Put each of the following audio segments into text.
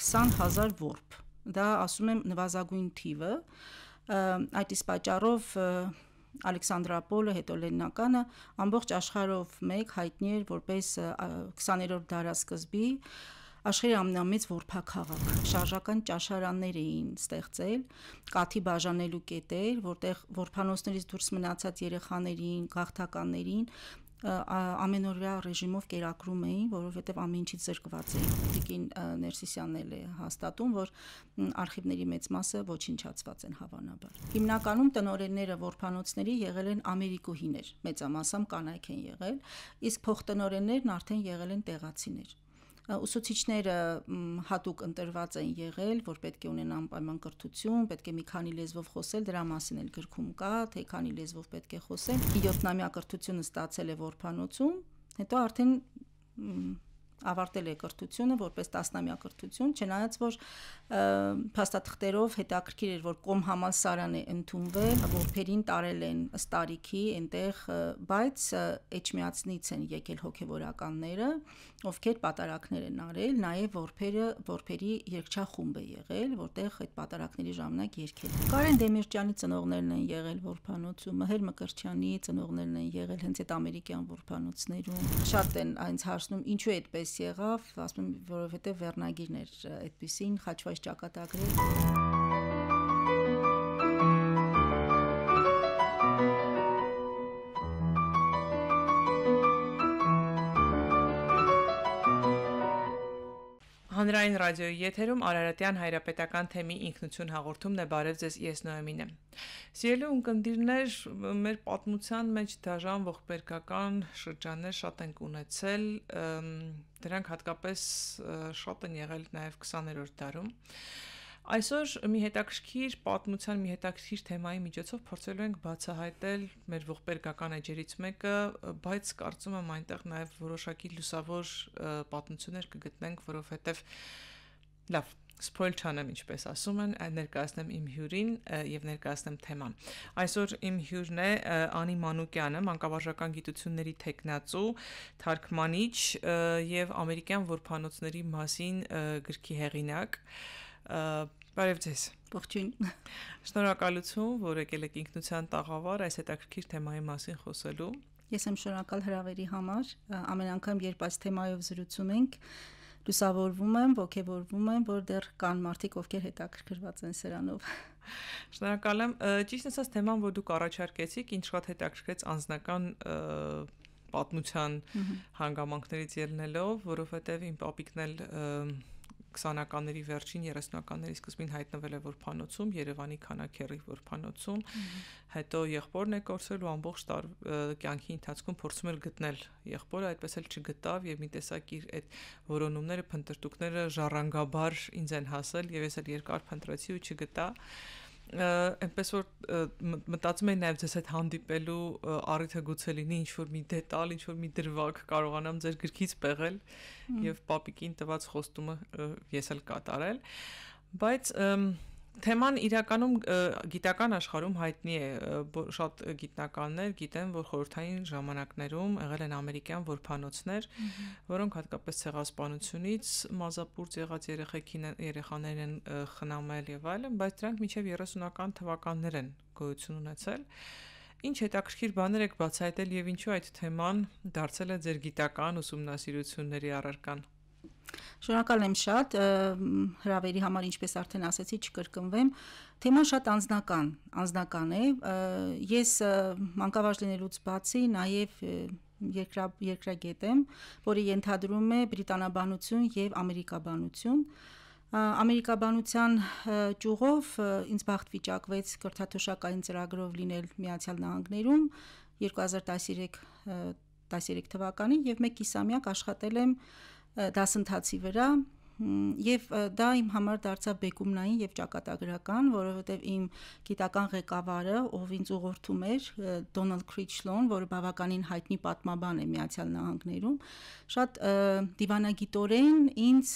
20,000 որբ։ Դա ասում եմ նվազագույն թիվը, այդ իսկ պատճառով Ալեքսանդրապոլը, հետո Լենինականը ամբողջ աշխարհով մեկ հայտնի էր որպես 20-րդ դարաշրջանի աշխարհի ամենամեծ որբաքաղաք։ Շարժական ճաշարաններ էին ստեղծել, կաթի բաժանելու կետեր, որտեղ որբանոցներից դուրս մնացած երեխաներին, գաղթականներին ամենօրյա ռեժիմով կերակրում էին, որովհետև ամեն ինչից զրկված էին։ Տիկին Ներսիսյանն էլ է հաստատում, որ արխիվների մեծ մասը ոչնչացված են հավանաբար։ Հիմնականում տնօրենները որբանոցների եղել են ամերիկուհիներ, մեծամասամբ կանայք են եղել, իսկ փոխտնօրեններն արդեն եղել են տեղացիներ։ Ուսուցիչները հատուկ ընտրված են եղել, որ պետք է ունենան անպայման կրթություն, պետք է մի քանի լեզվով խոսել, դրա մասին էլ գրքում կա, թե քանի լեզվով պետք է խոսել։ 7-ամյա կրթությունը ստացել է որբանոցում, հետո արդեն ավարտել է կրթությունը որպես 10-ամյա կրթություն, չնայած որ փաստաթղթերով հետաքրքիր էր, որ կոմ համալսարան է ընդունվել, որբերին տարել են ըստ տարիքի այնտեղ, բայց Էջմիածնից են եկել հոգևորականները, ովքեր պատարակներ են արել, նաև որբերի երգչախումբ է եղել, որտեղ այդ պատարակների ժամանակ երգել։ Կարեն Դեմիրճյանի ծնողներն են եղել որբանոցում, Մհեր Մկրտչյանի ծնողներն են եղել հենց այդ ամերիկյան որբանոցներում։ Շատ են այնց հարցնում, ինչու այդպես եղավ, ասում եմ, որովհետև վերնագիրն էր այդպիսին, խաչված ճակատագրեր։ Հանրային ռադիոյի եթերում Արարատյան հայրապետական թեմի ինքնություն հաղորդումն է, բարև ձեզ, ես Նոյեմին եմ։ Սիրելի ունկնդիրներ, մեր պատմության մեջ դաժան ողբերգական շրջաններ շատ ենք ունեցել, դրանք հատկապես շատ են եղել նաև 20-րդ դարում։ Այսօր մի հետաքրքիր պատմության, մի հետաքրքիր թեմայի միջոցով փորձելու ենք բացահայտել մեր ողբերգական էջերից մեկը, բայց կարծում եմ այնտեղ նաև որոշակի լուսավոր պատմություններ կգտնենք, որովհետև լավ, սփոյլ չանեմ, ինչպես ասում են, ներկայացնեմ իմ հյուրին եւ ներկայացնեմ թեման։ Այսօր իմ հյուրն է Անի Մանուկյանը, մանկավարժական գիտությունների թեկնածու, թարգմանիչ եւ ամերիկյան որբանոցների մասին գրքի հեղինակ։ Բարև ձեզ։ Ողջույն։ Շնորհակալություն, որ եկել եք ինքնության տաղավար այս հետաքրքիր թեմայի մասին խոսելու։ Ես եմ շնորհակալ հրավերի համար։ Ամեն անգամ, երբ այս թեմայով զրուցում ենք, լուսավորվում եմ, ոգևորվում եմ, որ դեռ կան մարդիկ, ովքեր հետաքրքրված են սրանով։ Շնորհակալ եմ։ Ճիշտ ասած, թեման, որ դուք առաջարկեցիք, ինձ շատ հետաքրքրեց անձնական պատմության հանգամանքներից ելնելով, որովհետև իմ պապիկն էլ 20-ականների վերջին 30-ականների սկզբին հայտնվել է որբանոցում, Երևանի Քանաքեռի որբանոցում, հետո եղբորն է կորցրել ու ամբողջ կյանքի ընթացքում փորձում էր գտնել եղբորը, այդպես էլ չգտավ եւ մի տեսակ իր այդ որոնումները, փնտրտուքները ժառանգաբար ինձ են հասել եւ ես էլ երկար փնտրեցի ու չգտա։ Այնպես որ մտածում եմ նաև ձեզ հետ հանդիպելու առիթը գուցե լինի ինչ-որ մի դետալ, ինչ-որ մի դրվագ կարողանամ ձեր գրքից պեղել եւ պապիկին տված խոստումը ես էլ կատարել, բայց թեման իրականում գիտական աշխարհում հայտնի է, շատ գիտնականներ գիտեն, որ խորհրդային ժամանակներում եղել են ամերիկյան որբանոցներ, որոնք հատկապես ցեղասպանությունից մազապուրծ եղած երեխաներ են խնամել եւ այլն, բայց դրանք մինչեւ 30-ական թվականներ են գոյություն ունեցել։ Ինչ հետաքրքիր բաներ եք բացահայտել եւ ինչու այդ թեման դարձել է ձեր գիտական ուսումնասիրությունների առարկան։ Շնորհակալ եմ շատ, հրավերի համար, ինչպես արդեն ասացի, չկրկնվեմ, թեման շատ անձնական է, ես մանկավարժ լինելուց բացի նաև երկրագետ եմ, որը ենթադրում է բրիտանաբանություն եւ ամերիկաբանություն, ամերիկաբանության ճյուղով ինձ բախտ վիճակվեց կրթաթոշակային ծրագրով լինել Միացյալ Նահանգներում 2013 թվականին եւ 1 կիսամյակ աշխատել եմ դասընթացի վրա եւ դա իմ համար դարձավ բեկումնային եւ ճակատագրական, որովհետեւ իմ գիտական ղեկավարը, ով ինձ ուղղորդում էր, Դոնալդ Քրիչլոն, որը բավականին հայտնի պատմաբան է Միացյալ Նահանգներում, շատ դիվանագիտորեն ինձ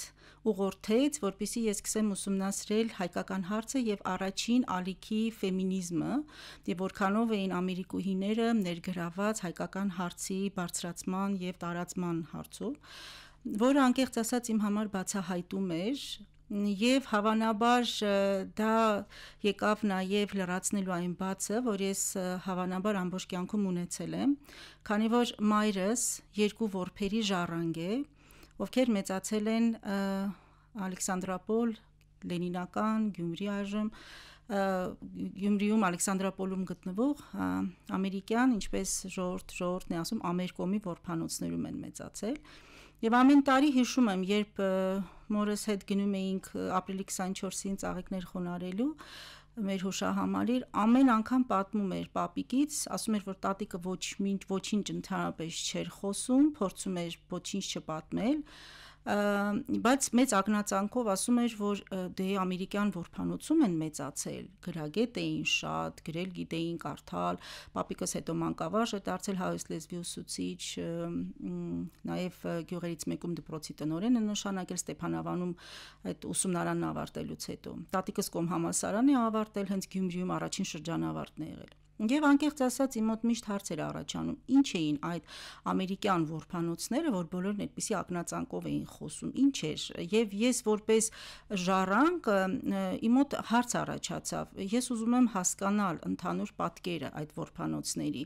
ուղղորդեց, որպեսզի ես սկսեմ ուսումնասիրել հայկական հարցը եւ առաջին ալիքի ֆեմինիզմը, եւ որքանով էին ամերիկուհիները ներգրաված հայկական հարցի բարձրացման եւ տարածման հարցով, որը անկեղծ ասած իմ համար բացահայտում էր Եվ հավանաբար դա եկավ նաև լրացնելու այն բացը, որ ես հավանաբար ամբողջ կյանքում ունեցել եմ, քանի որ մայրս երկու որբերի ժառանգ է, ովքեր մեծացել են Ալեքսանդրապոլ, Լենինական, Գյումրի այժմ, Գյումրիում Ալեքսանդրապոլում գտնվող ամերիկյան, ինչպես ժողովուրդն է ասում, ամերկոմի որբանոցներում են մեծացել։ Եվ ամեն տարի հիշում եմ, երբ մորս հետ գնում էինք ապրիլի 24-ին ծաղիկներ խոնարհելու մեր հուշահամալիր, ամեն անգամ պատմում էր պապիկից, ասում էր, որ տատիկը ոչինչ ընդհանրապես չէր խոսում, փորձում էր ոչինչ չպատմել, բայց մեծ ակնածանքով ասում էր, որ դե ամերիկյան որբանոցում են մեծացել, գրագետ էին շատ, գրել գիտեին, կարդալ, պապիկս հետո մանկավարժ է դարձել, հայոց լեզվի ուսուցիչ, նաև գյուղերից մեկում դպրոցի տնօրեն է նշանակել Ստեփանավանում այդ ուսումնարանն ավարտելուց հետո։ Տատիկս կոմհամալսարան է ավարտել, հենց Գյումրիում առաջին շրջանավարտն է եղել։ Եվ անկեղծ ասած իմ մոտ միշտ հարցեր առաջանում, ինչ էին այդ ամերիկյան որբանոցները, որ բոլորն այդպիսի ակնածանքով էին խոսում, ինչ էր, եւ ես որպես ժառանգ իմ մոտ հարց առաջացավ, ես ուզում եմ հասկանալ ընդհանուր պատկերը այդ որբանոցների,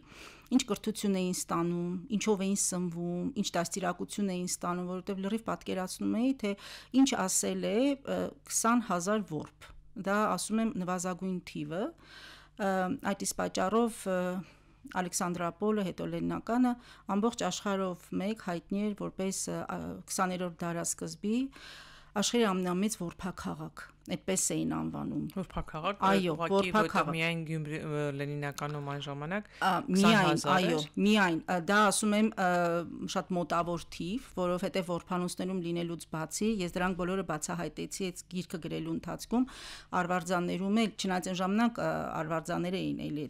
ինչ կրթություն էին ստանում, ինչով էին սնվում, ինչ դաստիարակություն էին ստանում, որովհետեւ լրիվ պատկերացնում էի, թե ինչ ասել է 20,000 որբ, դա ասում եմ նվազագույն թիվը, այդ իսկ պատճառով Ալեքսանդրապոլը, հետո Լենինականը ամբողջ աշխարհով մեկ հայտնի էր որպես 20-րդ դարաշրջանի աշխարհի ամենամեծ որբաքաղաք, այդպես էին անվանում։ Որբաքաղաք, այո, որբաքաղաք միայն Գյումրի Լենինականում այն ժամանակ միայն դա ասում եմ շատ մոտավոր թիվ, որովհետև որբանոցներում լինելուց բացի ես դրանք բոլորը բացահայտեցի այդ գիրքը գրելու ընթացքում, արվարձաններում էլ, չնայած այն ժամանակ արվարձաններ էին, էլի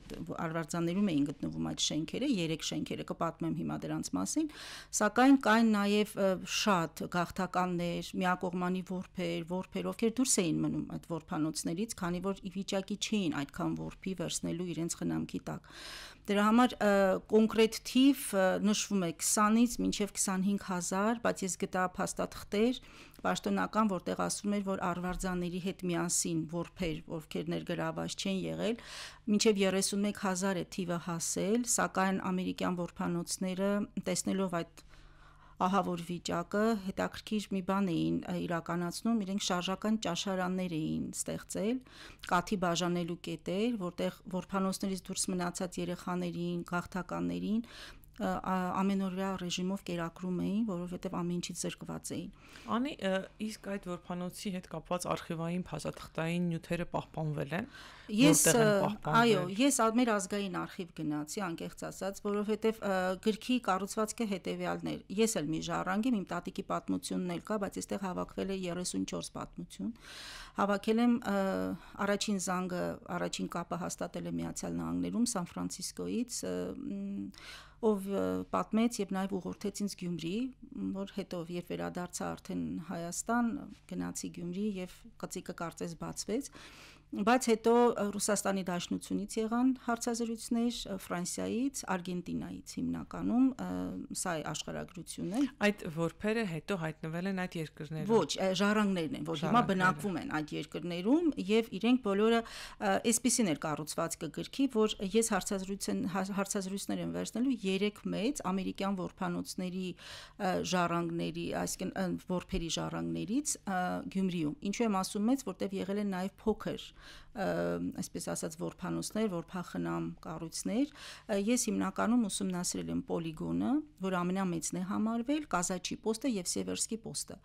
արվարձաններում էին գտնվում այդ շենքերը, 3 շենքերը, կպատմեմ հիմա դրանց մասին, սակայն կային նաև շատ գաղթականներ, միակողմանի որբեր, ովքեր դուրս էին մնում այդ որբանոցներից, քանի որ ի վիճակի չէին այդքան որբի վերցնելու իրենց խնամքի տակ։ Դրա համար կոնկրետ թիվ նշվում է 20-ից մինչև 25,000, բայց ես գտա փաստաթղթեր պաշտոնական, որտեղ ասվում էր, որ արվարձանների հետ միասին որբեր, ովքեր ներգրաված չեն եղել, մինչև 31,000 է թիվը հասել, սակայն ամերիկյան որբանոցները տեսնելով այդ ահավոր վիճակը, հետաքրքիր մի բան էին իրականացնում, իրենք շարժական ճաշարաններ էին ստեղծել, կաթի բաժանելու կետեր, որտեղ որբանոցներից դուրս մնացած երեխաներին, գաղթականներին ամենօրյա ռեժիմով կերակրում էին, որովհետև ամեն ինչից զրկված էին։ Անի, իսկ այդ որբանոցի հետ կապված արխիվային փաստաթղթային նյութերը պահպանվել են։ Այո, ես մեր ազգային արխիվ գնացի, անկեղծ ասած, որովհետև գրքի կառուցվածքը հետևյալն էր։ Ես էլ մի ժառանգ եմ, իմ տատիկի պատմությունն էլ կա, բայց այստեղ հավաքվել է 34 պատմություն։ Հավաքել եմ առաջին զանգը, առաջին կապը հաստատել է Միացյալ Նահանգներում, Սան Ֆրանցիսկոից, ով պատմեց եւ նաեւ ուղղորդեց ինձ Գյումրի, որ հետո երբ վերադարձա արդեն Հայաստան, գնացի Գյումրի եւ կծիկը կարծես բացվեց, բայց հետո Ռուսաստանի Դաշնությունից եղան հարցազրույցներ, Ֆրանսիայից, Արգենտինայից հիմնականում, սա է աշխարհագրությունն է։ Այդ որբերը հետո հայտնվել են այդ երկրներում։ Ոչ, ժառանգներն են, որ հիմա բնակվում են այդ երկրներում եւ իրենք բոլորը այսպեսին էր կառուցվածքը գրքի, որ ես հարցազրույցներ եմ վերցնելու 3 մեծ ամերիկյան որբանոցների ժառանգների, այսինքն որբերի ժառանգներից Գյումրիում։ Ինչու եմ ասում մեծ, որտեղ եղել են նաեւ փոքր այսպես ասած որբանոցներ, որբախնամ կառույցներ, ես հիմնականում ուսումնասիրել եմ Պոլիգոնը, որ ամենամեծն է համարվել, Կազաչի պոստը եւ Սևերսկի պոստը։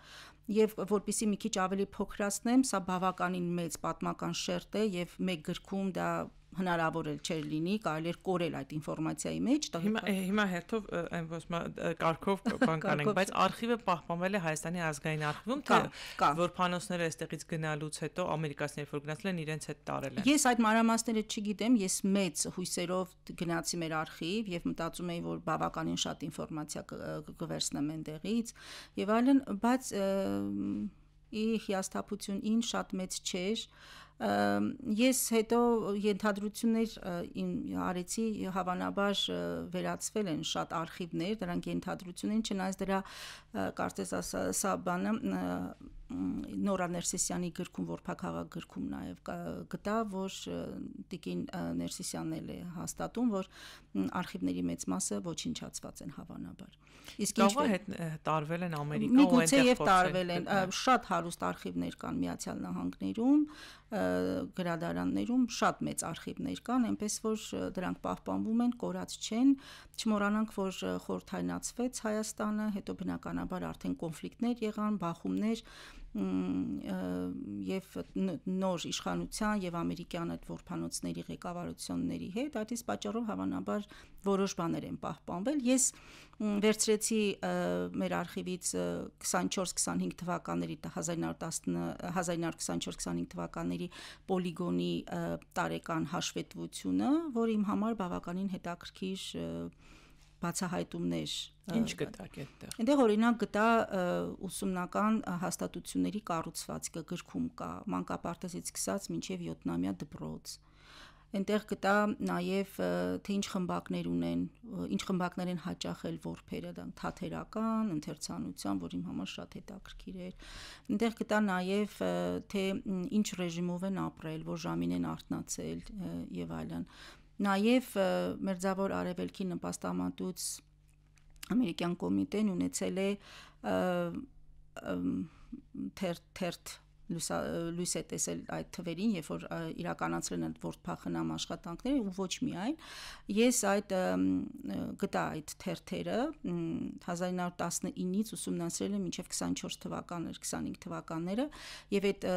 Եվ որպեսզի մի քիչ ավելի փոքրացնեմ, սա բավականին մեծ պատմական շերտ է եւ մեկ գրքում դա հնարավոր էլ չէր լինի, կարելի էր կորել այդ ինֆորմացիայի մեջ։ Հիմա հերթով այն ոսմա կարգով բան կանենք, բայց արխիվը պահպանվել է Հայաստանի ազգային արխիվում, թե որբանոցները այստեղից գնալուց հետո ամերիկացիները որ գնացել են իրենց հետ տարել են։ Ես այդ մանրամասները չգիտեմ, ես մեծ հույսերով գնացի մեր արխիվ եւ մտածում էի, որ բավականին շատ ինֆորմացիա կվերցնեմ այնտեղից եւ այլն, բայց ի հիասթափություն շատ մեծ չէր, Ես հետո ենթադրություններ արեցի, հավանաբար վերացվել են շատ արխիվներ, դրանք ենթադրություն են, չնայած դրա կարծես սա բանը Նորա Ներսիսյանի գրքում, Որփաքաղաք գրքում նաև գտա, որ տիկին Ներսիսյանն էլ է հաստատում, որ արխիվների մեծ մասը ոչնչացված են հավանաբար։ Իսկ ինչ տարվել են Ամերիկա ու միգուցե եւ տարվել են, շատ հարուստ արխիվներ կան Միացյալ Նահանգներում, գրադարաններում շատ մեծ արխիվներ կան, այնպես որ դրանք պահպանվում են, կորած չեն, չմոռանանք, որ խորհրդայնացվեց Հայաստանը, հետո բնականաբար արդեն կոնֆլիկտներ եղան, բախումներ եւ նոր իշխանության եւ ամերիկյան այդ որփանոցների ղեկավարությունների հետ, այդ իսկ պատճառով հավանաբար որոշ բաներ են պահպանվել։ Ես վերցրեցի մեր արխիվից 24-25 թվականների 1924-25 թվականների պոլիգոնի տարեկան հաշվետվությունը, որ իմ համար բավականին հետաքրքիր բացահայտումներ։ Ինչ գտաք այդտեղ։ Այնտեղ օրինակ գտա ուսումնական հաստատությունների կառուցվածքը, գրքում կա մանկապարտեզից սկսած մինչև 7-ամյա դպրոց։ Այնտեղ գտա նաև թե ինչ խմբակներ ունեն, ինչ խմբակներ են հաճախել որբերը, դա թաթերական, ընթերցանության, որ իմ համար շատ հետաքրքիր էր։ Այնտեղ գտա նաև թե ինչ ռեժիմով են ապրել, որ ժամին են արթնացել եւ այլն։ Նաև Մերձավոր Արևելքի նպաստամատուց ամերիկյան կոմիտեն ունեցել է թերթ լույս է տեսել այդ թվերին, երբ որ իրականացրել են որդփախնամ աշխատանքները ու ոչ միայն ես այդ գտա այդ թերթերը 1919-ից ուսումնասիրել եմ մինչև 24 թվականներ, 25 թվականները եւ այդ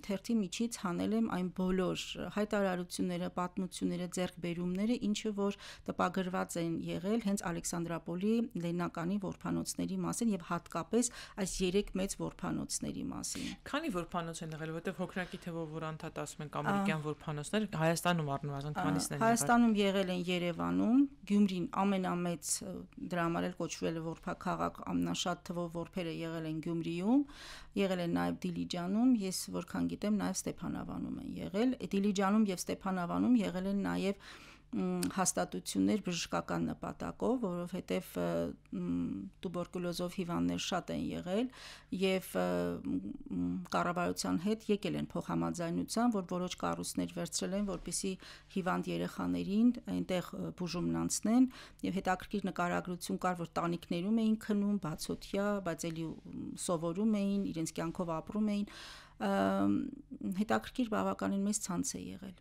թերթի միջից հանել եմ այն բոլոր հայտարարությունները, պատմությունները, ձեռքբերումները, ինչը որ տպագրված են եղել հենց Ալեքսանդրապոլի Լեննականի որփանոցների մասին եւ հատկապես այս 3 մեծ որփանոցների մասին։ Քանի որփանոց են եղել, որտեղ հոգնակի թվով որ անդադ ասում ենք ամերիկյան որփանոցներ, Հայաստանում առնվազն քանիսն են եղել։ Հայաստանում եղել են Երևանում, Գյումրին ամենամեծ, դրա համար էլ կոչվել է որփաքաղաք, ամենաշատ թվով որբերը եղել են Գյումրիում, եղել են նաև Դիլիջանում, ես որքան գիտեմ նաև Ստեփանավանում են եղել։ Դիլիջանում եւ Ստեփանավանում եղել են նաև հաստատություններ բժշկական նպատակով, որովհետև տուբերկուլոզով հիվանդներ շատ են եղել եւ կառավարության հետ եկել են փոխհամաձայնության, որ որոշ կառույցներ վերցրել են, որպեսզի հիվանդ երեխաներին այնտեղ բուժումն անցնեն եւ հետաքրքիր նկարագրություն կար, որ տանիքներում էին քնում, բացօթյա, բայց էլի սովորում էին, իրենց կյանքով ապրում էին, հետաքրքիր բավականին մեծ ցանց է եղել։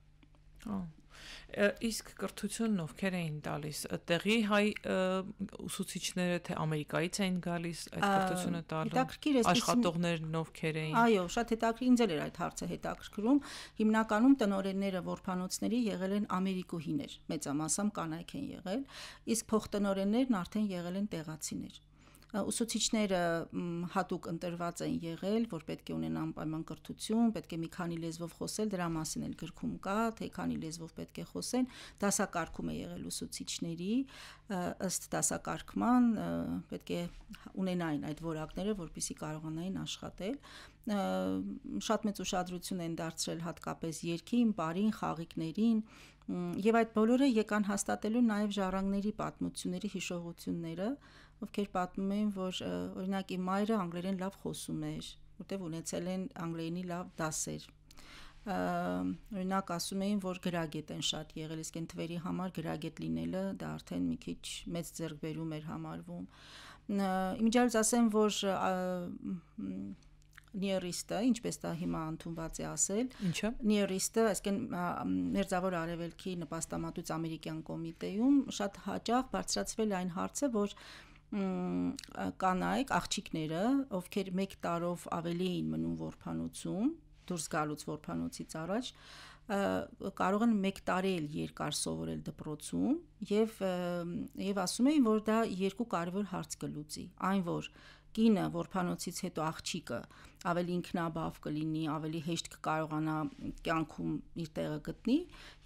Իսկ կրթությունն ովքեր էին տալիս, տեղի հայ ուսուցիչները թե Ամերիկայից էին գալիս այդ կրթությունը տալու, աշխատողներն ովքեր էին։ Այո, շատ հետաքրքիր, ինձ էլ էր այդ հարցը հետաքրքրում։ Հիմնականում տնօրենները որփանոցների եղել են ամերիկուհիներ, մեծամասամբ կանայք են եղել, իսկ փոխտնօրեններն արդեն եղել են տեղացիներ։ Ուսուցիչները հատուկ ընտրված են եղել, որ պետք է ունենան անպայման կրթություն, պետք է մի քանի լեզվով խոսել, դրա մասին էլ գրքում կա, թե քանի լեզվով պետք է խոսեն, դասակարգում է եղել ուսուցիչների, ըստ դասակարգման պետք է ունենային այդ որակները, որպեսզի կարողանային աշխատել։ Շատ մեծ ուշադրություն են դարձրել հատկապես երգին, բարին, խաղիկներին, եւ այդ բոլորը եկան հաստատելու նաեւ ժառանգների պատմությունների, հիշողությունները, ովքեր պատմում էին, որ օրինակ իմ մայրը անգլերեն լավ խոսում էր, որտեղ ունեցել են անգլերենի լավ դասեր։ Օրինակ ասում էին, որ գրագետ են շատ եղել, իսկ այն թվերի համար գրագետ լինելը դա արդեն մի քիչ մեծ ձեռքբերում էր համարվում։ Իմիջիայլոց ասեմ, որ Նիերիստը, ինչպես դա հիմա ընդունված է ասել, Ինչը? Նիերիստը, այսինքն Մերձավոր Արևելքի նպաստամատուց ամերիկյան կոմիտեում շատ հաճախ բարձրացվել այն հարցը, որ կանայք, աղջիկները, ովքեր 1 տարով ավելի էին մնում որփանոցում, դուրս գալուց որփանոցից առաջ, կարող են 1 տարի էլ երկար սովորել դպրոցում եւ ասում էին, որ դա 2 կարևոր հարց կլուծի, այն որ կինը որփանոցից հետո աղջիկը ավելի ինքնաբավ կլինի, ավելի հեշտ կկարողանա կյանքում իր տեղը գտնի,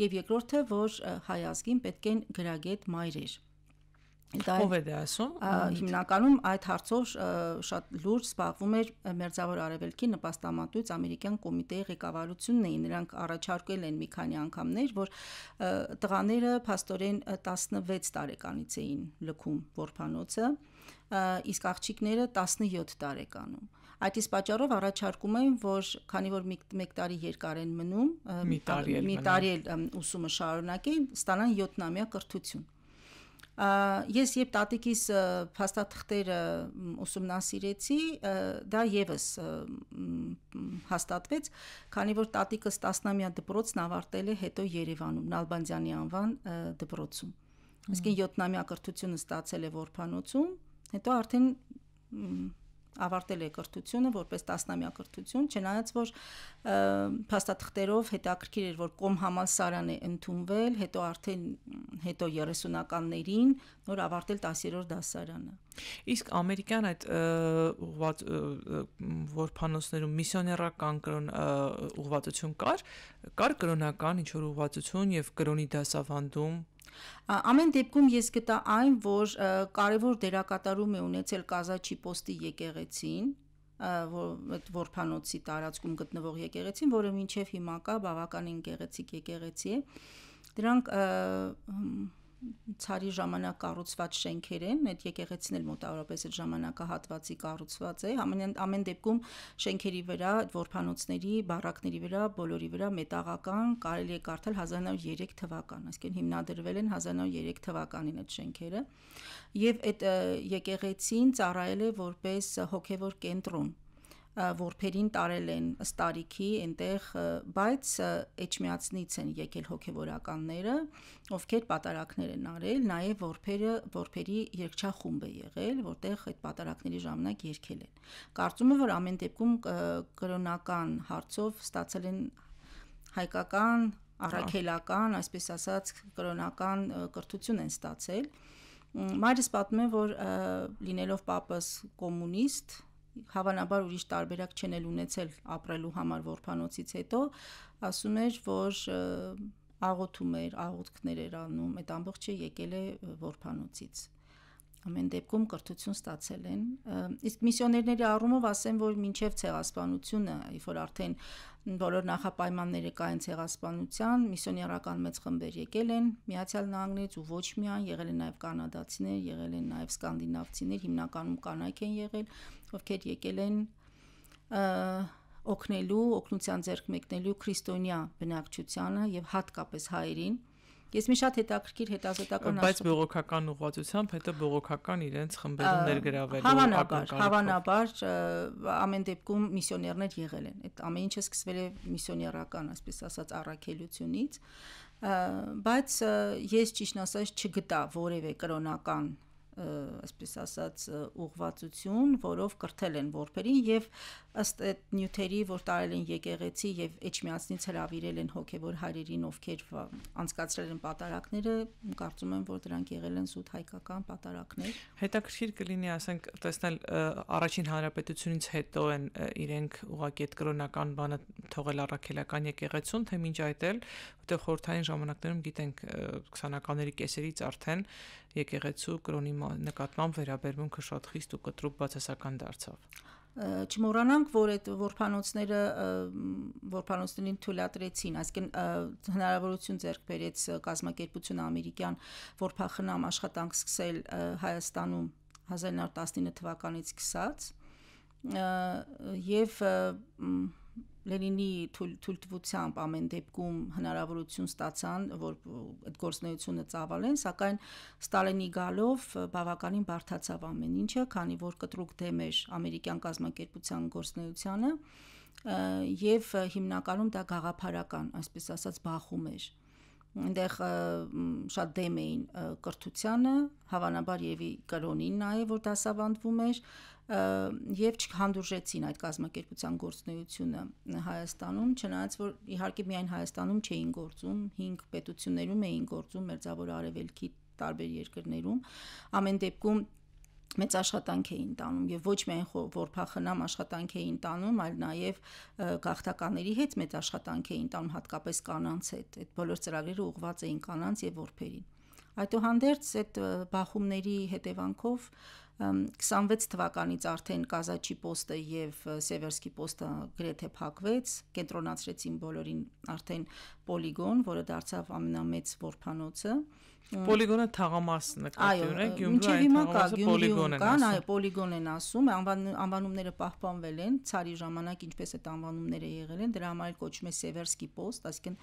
եւ երկրորդը, որ հայ ազգին պետք են գրագետ մայրեր։ Ով է դա ասում։ Հիմնականում այդ հարցով շատ լուրջ զբաղվում էր Մերձավոր Արևելքի նպաստամատույց ամերիկյան կոմիտեի ղեկավարությունն էին, նրանք առաջարկել են մի քանի անգամներ, որ տղաները փաստորեն 16 տարեկանից էին լքում որբանոցը, իսկ աղջիկները 17 տարեկանում։ Այդ իսկ պատճառով առաջարկում են, որ քանի որ մեկ տարի երկար են մնում, մի տարի ուսումը շարունակեն, ստանան 7-ամյա կրթություն։ Ես երբ տատիկիս փաստաթղթերը ուսումնասիրեցի, դա եւս հաստատվեց, քանի որ տատիկս 10-ամյա դպրոցն ավարտել է հետո Երևանում, Նալբանդյանի անվան դպրոցում։ Իսկ 7-ամյա կրթությունը ստացել է որբանոցում, հետո արդեն ավարտել է կրթությունը որպես 10-ամյա կրթություն, չնայած որ փաստաթղթերով հետաքրքիր էր, որ կոմ համալսարան է ընդունվել, հետո 30-ականներին նոր ավարտել 10-րդ դասարանը։ Իսկ ամերիկյան այդ որբանոցներում միսիոներական ուղղվածություն կար կրոնական ինչ-որ ուղղվածություն եւ կրոնի դասավանդում։ Ամեն դեպքում ես գտա այն, որ կարևոր դերակատարում է ունեցել Կազաչի պոստի եկեղեցին, այդ որբանոցի տարածքում գտնվող եկեղեցին, որը մինչև հիմա կա, բավականին գեղեցիկ եկեղեցի է։ Դրանք ցարի ժամանակ կառուցված շենքեր են, այդ եկեղեցին էլ մոտավորապես այդ ժամանակահատվածի կառուցված է, ամեն դեպքում շենքերի վրա, որբանոցների, բառակների վրա, բոլորի վրա մետաղական, կարելի է կարդալ 1903 թվական, այսինքն հիմնադրվել են 1903 թվականին այդ շենքերը, եւ այդ եկեղեցին ծառայել է որպես հոգևոր կենտրոն, որբերին տարել են ըստ տարիքի այնտեղ, բայց Էջմիածնից են եկել հոգևորականները, ովքեր պատարակներ են արել, նաև որբերի երգչախումբ է եղել, որտեղ այդ պատարակների ժամանակ երգել են։ Կարծում եմ, որ ամեն դեպքում կրոնական հարցով ստացել են հայկական, առաքելական, այսպես ասած, կրոնական կրթություն են ստացել։ Մայրս պատմում է, որ լինելով պապս կոմունիստ, հավանաբար ուրիշ տարբերակ չեն էլ ունեցել ապրելու համար որբանոցից հետո, ասում էր, որ աղոթում էր, աղոթքներ էր անում, այդ ամբողջը եկել է որբանոցից։ Ամեն դեպքում կրթություն ստացել են, իսկ միսիոներների առումով ասեմ, որ մինչև ցեղասպանությունը, երբ որ արդեն բոլոր նախապայմանները կային ցեղասպանության, միսիոներական մեծ խմբեր եկել են Միացյալ Նահանգներից ու ոչ միայն, եղել են նաև կանադացիներ, եղել են նաև սկանդինավցիներ, հիմնականում կանայք են եղել, ովքեր եկել են օգնության ձեռք մեկնելու քրիստոնյա բնակչությանը եւ հատկապես հայերին։ Ես մի շատ հետաքրքիր հետազոտական բայց բողոքական ուղղվածությամբ հետո բողոքական իրենց խմբերում ներգրավելու հավանաբար ամեն դեպքում միսիոներներ եղել են։ Այդ ամեն ինչը սկսվել է միսիոներական, այսպես ասած, առաքելությունից, բայց ես ճիշտ ասած չգտա որևէ կրոնական այսպես ասած ուղղվածություն, որով կրթել են որբերին եւ ըստ այդ նյութերի, որ տարել են եկեղեցի եւ Էջմիածնից հրավիրել են հոգեվոր հայրերին, ովքեր անցկացրել են պատարակները, կարծում եմ, որ դրանք եղել են զուտ հայկական պատարակներ։ Հետաքրքիր կլինի, ասենք, տեսնել առաջին հանրապետությունից հետո են իրենք ուղղակի այդ կրոնական բանը թողել առաքելական եկեղեցուն, թե մինչ այդ էլ, որտեղ խորհրդային ժամանակներում գիտենք 20-ականների կեսերից արդեն եկեղեցու կրոնի նկատմամբ վերաբերմունքը շատ խիստ ու կտրուկ բացասական դարձավ։ Չմոռանանք, որ այդ որբանոցներին թույլատրեցին, այսինքն հնարավորություն ձեռք բերեց կազմակերպությունը ամերիկյան որբախնամ աշխատանք սկսել Հայաստանում 1919 թվականից սկսած եւ Լենինի թույլտվությամբ ամեն դեպքում հնարավորություն ստացան, որ այդ գործունեությունը ծավալեն, սակայն Ստալինի գալով բավականին բարդացավ ամեն ինչը, քանի որ կտրուկ դեմ էր ամերիկյան կազմակերպության գործունեությանը եւ հիմնականում դա գաղափարական, այսպես ասած, բախում էր։ Այնտեղ շատ դեմ էին կրթությանը, հավանաբար եւ կրոնին նաեւ, որ դասավանդվում էր եւ չհանդուրժեցին այդ կազմակերպության գործունեությունը Հայաստանում, չնայած որ իհարկե միայն Հայաստանում չէին գործում, 5 պետություններում էին գործում, Մերձավոր Արևելքի տարբեր երկրներում, ամեն դեպքում մեծ աշխատանք էին տանում եւ ոչ միայն որբախնամ աշխատանք էին տանում, այլ նաեւ գաղթականների հետ մեծ աշխատանք էին տանում, հատկապես կանանց հետ։ Այդ բոլոր ծրագրերը ուղղված էին կանանց եւ որբերին։ Այդուհանդերձ այդ բախումների հետևանքով 26 թվականից արդեն Կազաչի պոստը եւ Սևերսկի պոստը գրեթե փակվեց, կենտրոնացրեցին բոլորին արդեն Պոլիգոն, որը դարձավ ամենամեծ որբանոցը։ Պոլիգոնը թաղամասն է, Այո, մինչև հիմա կա Գյումրիում կան, այո, Պոլիգոն են ասում, անվանումները պահպանվել են, ցարի ժամանակ ինչպես այդ անվանումները եղել են, դրա համար կոչվում է Սևերսկի պոստ, այսինքն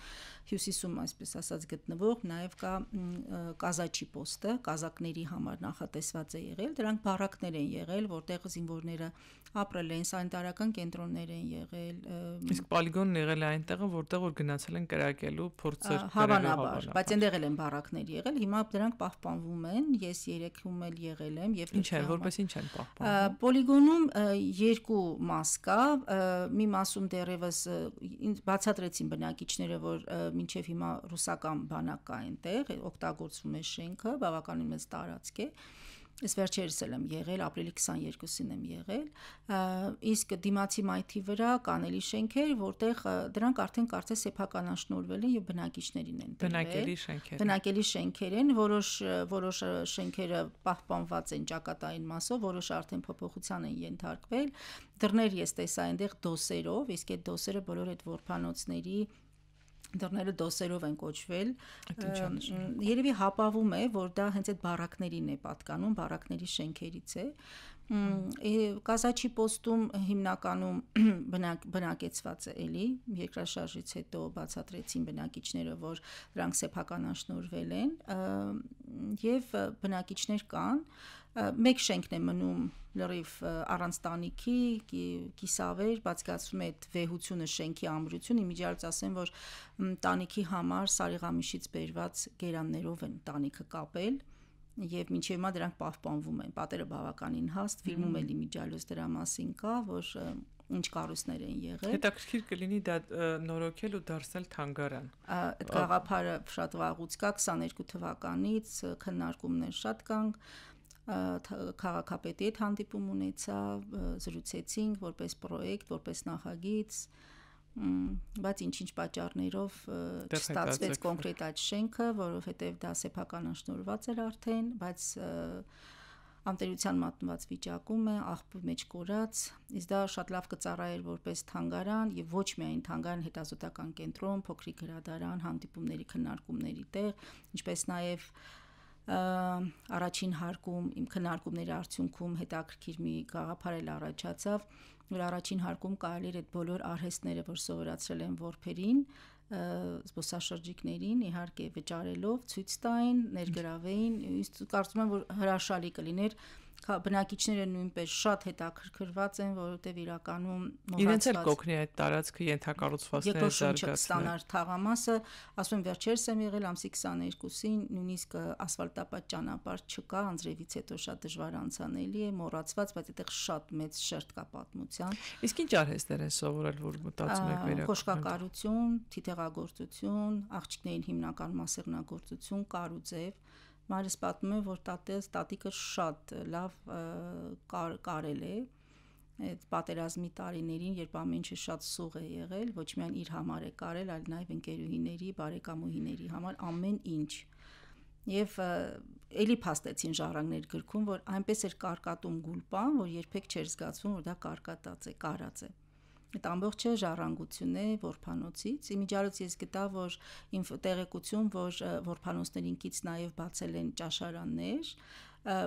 հյուսիսում, այսպես ասած, գտնվող, նաև կա Կազաչի պոստը, կազակների համար նախատեսված է եղել, դրանք բարակներ են եղել, որտեղ զինվորները ապրել են, սանիտարական կենտրոններ են եղել։ Իսկ Պոլիգոնն եղել է այնտեղը, որտեղ որ գնացել են կրակելու փորձեր հավանաբար, բայց այնտեղ են բարակներ եղել, հիմա դրանք պահպանվում են, ես 3-ում էլ եղել եմ եւ ինչ է, որպես ինչ են պահպանվում։ Պոլիգոնում երկու մաս կա, մի մասում դեռևս բացատրեցին բնակիչները, որ մինչև հիմա ռուսական բանակ կա այնտեղ, օգտագործվում է շենքը, բավականին մեծ տարածք է։ Ես վերջերս եմ եղել, ապրիլի 22-ին եմ եղել, իսկ դիմացի մայթի վրա կանելի շենքեր, որտեղ դրանք արդեն կարծես սեփականաշնորհվել են եւ բնակիչներին են տրվել։ Բնակելի շենքեր են, որոշ շենքերը պահպանված են ճակատային մասով, որոշը արդեն փոփոխության են ենթարկվել։ Դռներ ես տեսա այնտեղ դոսերով, իսկ այդ դոսերը բոլոր այդ որբանոցների դռները դոսերով են կոչվել, երևի հապավում է, որ դա հենց այդ բարակներին է պատկանում, բարակների շենքերից է։ Կազաչի պոստում հիմնականում բնակեցված է էլի, երկրաշարժից հետո բացատրեցին բնակիչները, որ դրանք սեփականաշնորհվել են եւ բնակիչներ կան, մեկ շենքն է մնում լրիվ առանց տանիքի, կիսավեր, բացկացվում է այդ վեհությունը, շենքի ամրությունը, իմիջիայլոց ասեմ, որ տանիքի համար Սարիղամիշից բերված գերաններով են տանիքը կապել եւ մինչեւ հիմա դրանք պահպանվում են, պատերը բավականին հաստ, ֆիլմում էլ իմիջիայլոց դրա մասին կա, որ ինչ կառույցներ են եղել։ Հետաքրքիր կլինի դա նորոգել ու դարձնել թանգարան։ Այդ գաղափարը շատ վաղուց կա, 22 թվականից քննարկումներ շատ կան, քաղաքապետի հետ հանդիպում ունեցա, զրուցեցինք որպես պրոյեկտ, որպես նախագիծ, բայց ինչ-ինչ պատճառներով չստացվեց կոնկրետ այդ շենքը, որովհետև դա սեփականաշնորհված էր արդեն, բայց անտերության մատնված վիճակում է, աղբի մեջ կորած, իսկ դա շատ լավ կծառայեր որպես թանգարան եւ ոչ միայն թանգարան, հետազոտական կենտրոն, փոքրիկ գրադարան, հանդիպումների, քննարկումների տեղ, ինչպես նաեւ առաջին հարկում իմ քննարկումների արդյունքում հետաքրքիր մի գաղափար էլ առաջացավ, որ առաջին հարկում կարելի էր այդ բոլոր արհեստները, որ սովորացրել են որբերին, զբոսաշրջիկներին իհարկե վճարելով ցույց տային, ներգրավեին, կարծում եմ որ հրաշալի կլիներ, բնակիչները նույնպես շատ հետաքրքրված են, որովհետև իրականում իրենց էլ կօգնի այդ տարածքը ենթակառուցվածքները զարգացնել։ Ստանալ թաղամասը, ասում եմ վերջերս եմ եղել ամսի 22-ին, նույնիսկ ասֆալտապատ ճանապարհ չկա, անձրևից հետո շատ դժվար անցանելի է, մոռացված, բայց այդտեղ շատ մեծ շերտ կա պատմության։ Իսկ ինչ արհեստներ են սովորել, որ մտածում եք վերականգնել։ Խոշկակարություն, թիթեղագործություն, աղջիկներին հիմնական մասեղնագործություն, կարուձև։ Մայրս պատմում է, որ տատիկը շատ լավ կարել է այդ պատերազմի տարիներին, երբ ամեն ինչը շատ սուղ է եղել, ոչ միայն իր համար է կարել, այլ նաև ընկերուհիների, բարեկամուհիների համար ամեն ինչ։ Եվ էլի փաստեցին ժառանգներ գրքում, որ այնպես էր կարկատում գուլպան, որ երբեք չէր զգացվում, որ դա կարկատած է, կարած է։ Այդ ամբողջը ժառանգություն է որբանոցից։ Իմիջիայլոց ես գտա, որ իմ տեղեկություն, որ որբանոցներին կից նաև բացել են ճաշարաններ,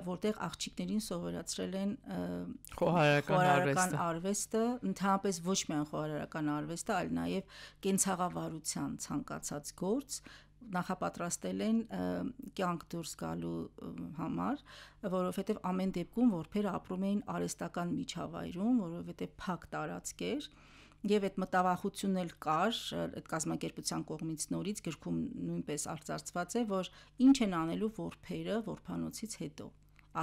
որտեղ աղջիկներին սովորացրել են խոհարարական արվեստը, ընդհանրապես ոչ միայն խոհարարական արվեստը, այլ նաև կենցաղավարության ցանկացած գործ նախապատրաստել են կյանք դուրս գալու համար, որովհետև ամեն դեպքում որբերը ապրում էին արհեստական միջավայրում, որովհետև փակ տարածք էր, եւ այդ մտավախությունն էլ կար, այդ կազմակերպության կողմից նորից գրքում նույնպես արձարծված է, որ ինչ են անելու որբերը որբանոցից հետո։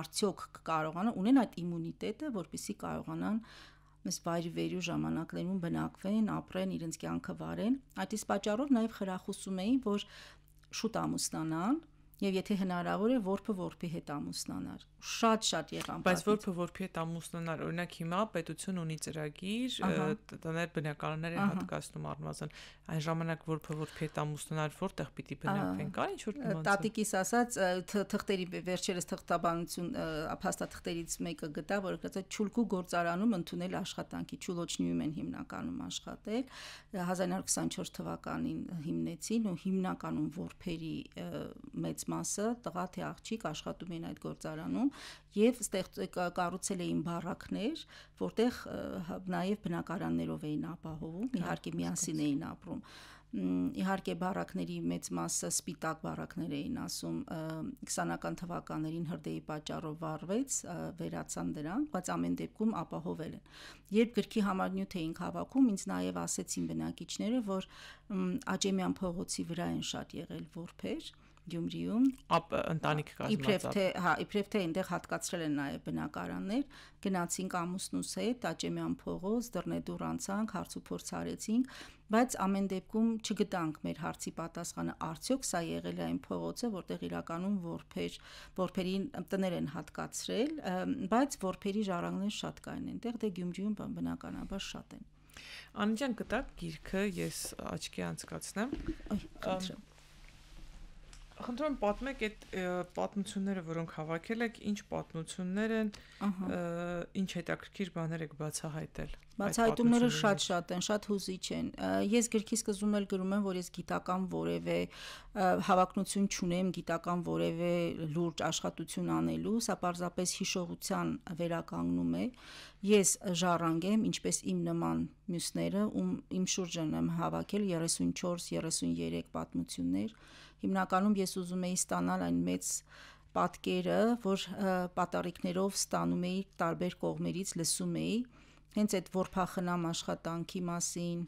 Արդյոք կարողանան ունեն այդ իմունիտետը, որպեսզի կարողանան մեզ վայրի վերյու ժամանակներում բնակվեն, ապրեն, իրենց կյանքը վարեն։ Այդ իսկ պատճառով նաև խրախուսում էին, որ շուտ ամուսնանան եւ եթե հնարավոր է որբը որբի հետ ամուսնանար։ Շատ եղան։ Բայց որբը որբի հետ ամուսնանար, օրինակ հիմա պետություն ունի ծրագիր, տներ բնակարաններ են հատկացնում առնվազն, այն ժամանակ որբը որբի հետ ամուսնանար, որտեղ պիտի բնակվեն, կա ինչ-որ նորանց։ Տատիկիս ասած թղթերի վերջերս թղթաբանություն փաստաթղթերից մեկը գտա, որ գրած է Չուլկու գործարանում ընդունել աշխատանքի, Չուլոչնիում են հիմնականում աշխատել, 1924 թվականին հիմնեցին ու հիմնականում որբերի մեծ մասը տղա թե աղջիկ աշխատում են այդ գործարանում եւ կառուցել էին բառակներ, որտեղ նաեւ բնակարաններով էին ապահովում, իհարկե միասին էին ապրում։ Իհարկե բառակների մեծ մասը սպիտակ բառակներ էին ասում, 20-ական թվականներին հրդեհի պատճառով վառվեց, վերացան դրանք, բայց ամեն դեպքում ապահովել են։ Երբ գրքի համարնյութ էին հավաքում, ինձ նաև ասեցին բնակիչները, որ Աճեմյան փողոցի վրա են շատ եղել որբեր Գյումրիում, ընտանիք կազմած, իբրև թե այնտեղ հատկացրել են նաև բնակարաններ, գնացինք ամուսնուս հետ Աճեմյան փողոց, դռնեդուռ անցանք, հարցուփորձ արեցինք, բայց ամեն դեպքում չգտանք մեր հարցի պատասխանը, արդյոք սա եղել է այն փողոցը, որտեղ իրականում որբերին տներ են հատկացրել, բայց որբերի ժառանգներ շատ կային այնտեղ, դե Գյումրիում բնականաբար շատ են։ Անջան գտակ գիրքը ես աչքի անցկացնեմ։ Խնդրում եմ պատմեք այդ պատմությունները, որոնք հավաքել եք, ինչ պատմություններ են, ինչ հետաքրքիր բաներ եք բացահայտել։ Բացահայտումները շատ են, շատ հուզիչ են։ Ես գրքի սկզբում էլ գրում եմ, որ ես գիտական որևէ հավակնություն չունեմ, գիտական որևէ լուրջ աշխատություն անելու, սա պարզապես հիշողության վերականգնում է։ Ես ժառանգ եմ, ինչպես իմ նման մյուսները, իմ շուրջն եմ հավաքել 34-33 պատմություններ։ Հիմնականում ես ուզում էի ստանալ այն մեծ պատկերը, որ պատառիկներով ստանում էի տարբեր կողմերից, լսում էի, հենց այդ որբախնամ աշխատանքի մասին,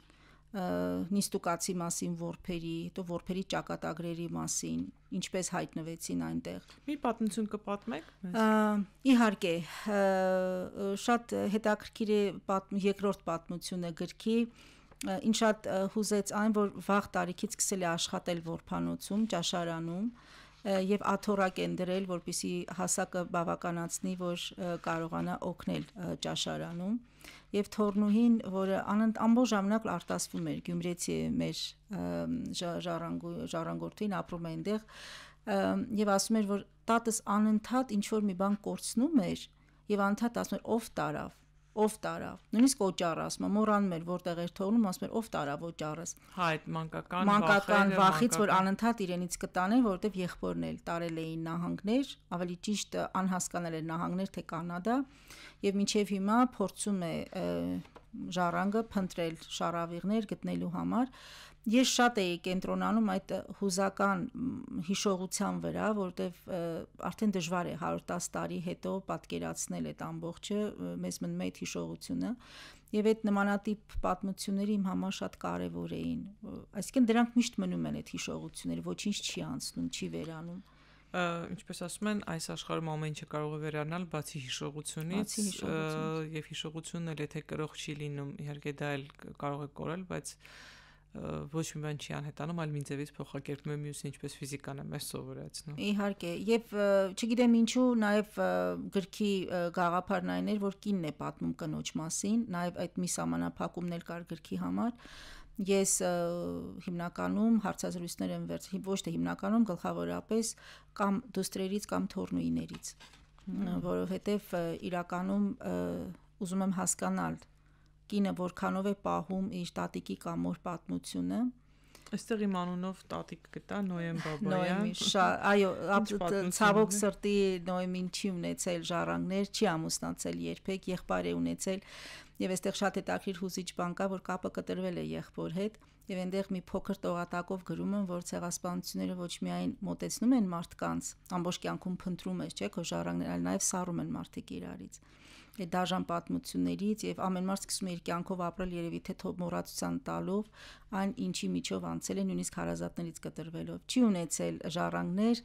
նիստուկացի մասին որբերի, հետո որբերի ճակատագրերի մասին, ինչպես հայտնվեցին այնտեղ։ Մի պատմություն կպատմեք։ Իհարկե, շատ հետաքրքիր է երկրորդ պատմությունը գրքի, ինչ շատ հուզեց այն, որ վաղ տարիքից սկսել է աշխատել որբանոցում, ճաշարանում եւ աթոռակ են դրել, որպեսզի հասակը բավականացնի, որ կարողանա օգնել ճաշարանում եւ թորնուհին, որը ամբողջ ժամանակ արտասվում էր, գյումրեցի է մեր ժառանգորդին, ապրում է այնտեղ եւ ասում էր, որ տատս անընդհատ ինչ որ մի բան կորցնում էր եւ անընդհատ ասում էր ով տարավ, նույնիսկ օճառ ասում, մոռանում էր որտեղ էր թողնում, ասում էր ով տարավ օճառս։ Հա, այդ մանկական վախից, որ անընդհատ իրենից կտանեն, որովհետև եղբորն էլ տարել էին նահանգներ, ավելի ճիշտ անհասկանալ էր նահանգներ թե Կանադա, եւ մինչեւ հիմա փորձում է ժառանգը փնտրել շարավիղներ գտնելու համար։ Ես շատ էի կենտրոնանում այդ հուզական հիշողության վրա, որովհետև արդեն դժվար է 110 տարի հետո պատկերացնել այդ ամբողջը, մեզ մնում է այդ հիշողությունը, եւ այդ նմանատիպ պատմությունները իմ համար շատ կարեւոր էին։ Այսինքն դրանք միշտ մնում են այդ հիշողությունները, ոչինչ չի անցնում, չի վերանում։ Ինչպես ասում են, այս աշխարհում ամեն ինչը կարող է վերանալ բացի հիշողությունից, եւ հիշողությունն էլ եթե կրող չի լինում, իհարկե դա էլ կարող է կորել, բայց ոչ մի բան չի անհետանում, այլ մինչևից փոխակերպում է մյուսը, ինչպես ֆիզիկան է մեզ սովորեցնում։ Իհարկե, եւ չգիտեմ ինչու, նաեւ գրքի գաղափարն այն էր, որ կինն է պատմում կնոջ մասին, նաեւ այդ մի սահմանափակումն էլ կար գրքի համար։ Ես հիմնականում հարցազրույցներ եմ վերցրել, ոչ թե հիմնականում, գլխավորապես կամ դուստրերից կամ թորնուիներից, որովհետեւ իրականում ուզում եմ հասկանալ կինը որքանով է պահում իր տատիկի կամ մոր պատմությունը։ Այստեղ իմ անունով տատիկ գտա Նոյեմ Բաբայան։ Այո, ցավոք սրտի Նոյեմին չի ունեցել ժառանգներ, չի ամուսնացել երբեք, եղբայր է ունեցել, եւ այստեղ շատ հետաքրիր հուզիչ բան կա, որ կապը կտրվել է եղբոր հետ, եւ այնտեղ մի փոքր տողատակով գրում են, որ ցեղասպանությունները ոչ միայն մոտեցնում են մարդկանց, ամբողջ կյանքում փնտրում ես, չէ՞, քո ժառանգներ, այլ նաեւ սառում են մարդիկ իրարից։ Այդ դաժան պատմություններից եւ ամեն մարդ սկսում է իր կյանքով ապրել երևի թե մոռացության տալով այն ինչի միջով անցել է, նույնիսկ հարազատներից կտրվելով։ Չի ունեցել ժառանգներ,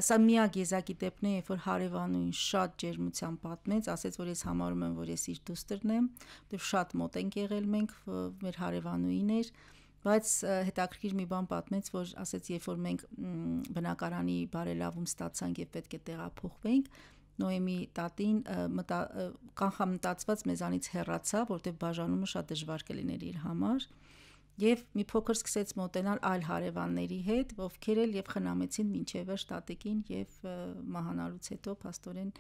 սա միակ եզակի դեպքն է, երբ որ հարևանուին շատ ջերմությամբ պատմեց, ասեց, որ ես համարում եմ, որ ես իր դուստրն եմ, որտեղ շատ մոտ ենք եղել մենք, մեր հարևանուին էր, Բայց հետաքրքիր մի բան պատմեց, որ ասեց, երբ որ մենք բնակարանի բարելավում ստացանք եւ պետք է տեղափոխվենք, Նոյեմի տատին կանխամտածված մեզանից հեռացավ, որտեղ բաժանումը շատ դժվար կլիներ իր համար, եւ մի փոքր սկսեց մոտենալ այլ հարևանների հետ, ովքեր էլ եւ խնամեցին մինչեւ վերջ տատիկին եւ մահանալուց հետո փաստորեն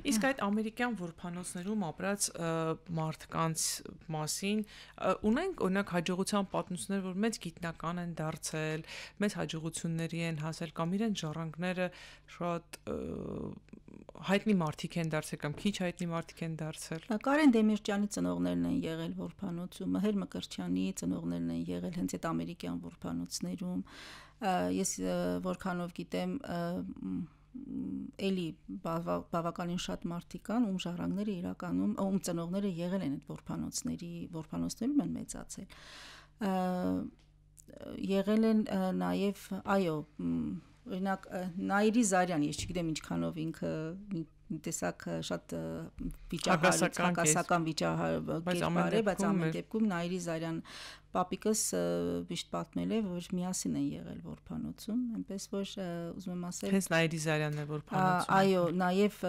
Իսկ այդ ամերիկյան որփանոցներում ապրած մարդկանց մասին ունենք օրինակ հաջողության պատմություններ, որ մեծ գիտնական են դարձել, մեծ հաջողությունների են հասել կամ իրենց ժառանգները շատ հայտնի մարդիկ են դարձել կամ քիչ հայտնի մարդիկ են դարձել։ Կարեն Դեմիրճյանի ծնողներն են եղել որփանոցում, Մհեր Մկրտչյանի ծնողներն են եղել հենց այդ ամերիկյան որփանոցներում։ Ես որքանով գիտեմ էլի բավականին շատ մարդիկ կան, ում ժառանգները իրականում, ում ծնողները եղել են այդ որփանոցներում են մեծացել։ Եղել են նաև, այո, օրինակ Նաիրի Զարյան, ես չգիտեմ ինչքանով ինքը տեսակ շատ հակասական վիճահար է, բայց ամեն դեպքում Նաիրի Զարյան պապիկս միշտ պատմել է, որ միասին են եղել որփանոցում, այնպես որ ուզում եմ ասել Հենց Նաիրի Զարյանն է որփանոցում։ Այո, նաև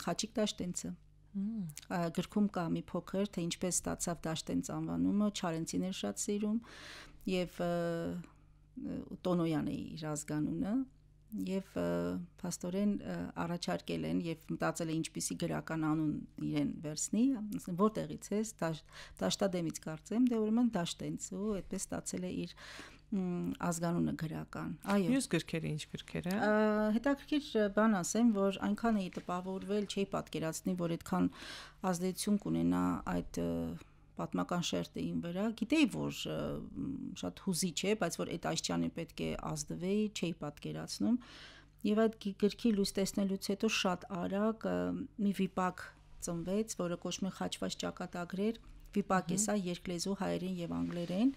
Խաչիկ Դաշտենցը գրքում կա մի փոքր, թե ինչպես ստացավ Դաշտենց անվանումը, Չարենցիներ շատ սիրում եւ Տոնոյան է իր ազգանունը եւ փաստորեն առաջարկել են եւ մտածել է ինչպիսի գրական անուն իրեն վերցնի, ասեն որտեղից ես, Դաշտադեմից կարծեմ, դե ուրեմն Դաշտենց ու այդպես ստացել է իր ազգանունը գրական։ Այո։ Մյուս գրքերը ինչ գրքեր է։ Հետաքրքիր բան ասեմ, որ այնքան էի տպավորվել, չէի պատկերացնի, որ այդքան ազդեցություն կունենա այդ պատմական շերտը իմ վրա, գիտեի, որ շատ հուզիչ է, բայց որ այդ այսչանին պետք է ազդվեի, չէի պատկերացնում, եւ այդ գրքի լույս տեսնելուց հետո շատ արագ մի վիպակ ծնվեց, որը կոչվում է Խաչված ճակատագրեր, վիպակ է սա երկլեզու հայերեն եւ անգլերեն,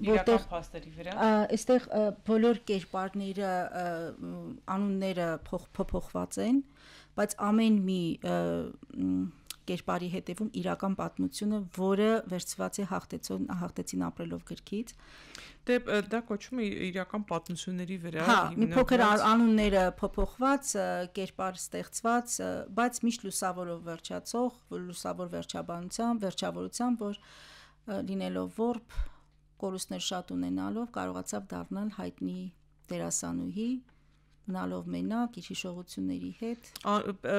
որտեղ փաստերի վրա այստեղ բոլոր կերպարները անունները փոփոխված են, բայց ամեն մի կերպարի հետևում իրական պատմությունը, որը վերցված է հաղթեցին ապրելով գրքից։ Դա կոչվում է իրական պատմությունների վրա։ Հա, մի փոքր անունները փոփոխված, կերպար ստեղծված, բայց միշտ լուսավորով վերջացող, լուսավոր վերջավորությամբ, որ լինելով որբ, կորուստներ շատ ունենալով կարողացավ դառնալ հայտնի դերասանուհի, մնալով մենակ իր հիշողությունների հետ։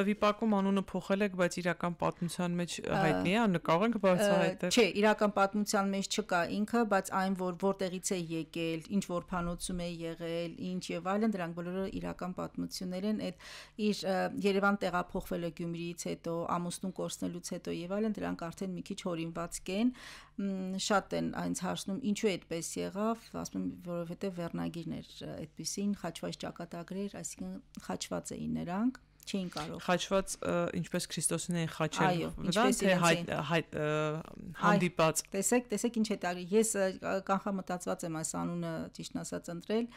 Վիպակում անունը փոխել եք, բայց իրական պատմության մեջ հայտնի է, նկարող ենք բացահայտել։ Չէ, իրական պատմության մեջ չկա ինքը, բայց այն որ որտեղից է եկել, ինչ որփանոցում է եղել, ինչ եւ այլն, դրանք բոլորը իրական պատմություններ են, այդ իր Երևան տեղափոխվելը Գյումրիից հետո, ամուսնուն կորցնելուց հետո եւ այլն, դրանք արդեն մի քիչ հորինված կեն, շատ են այնց հարցնում, ինչու այդպես եղավ, ասում եմ, որովհետեւ վերնագիրն էր այդպեսին, Խաչված ճակատագրեր, այսինքն խաչված էին նրանք, չէին կարող։ Խաչված, ինչպես Քրիստոսին էին խաչել, թե հանդիպած։ Տեսեք ինչ հետաքրքիր։ Ես կանխամտածված եմ այս անունը ճիշտն ասած ընտրել։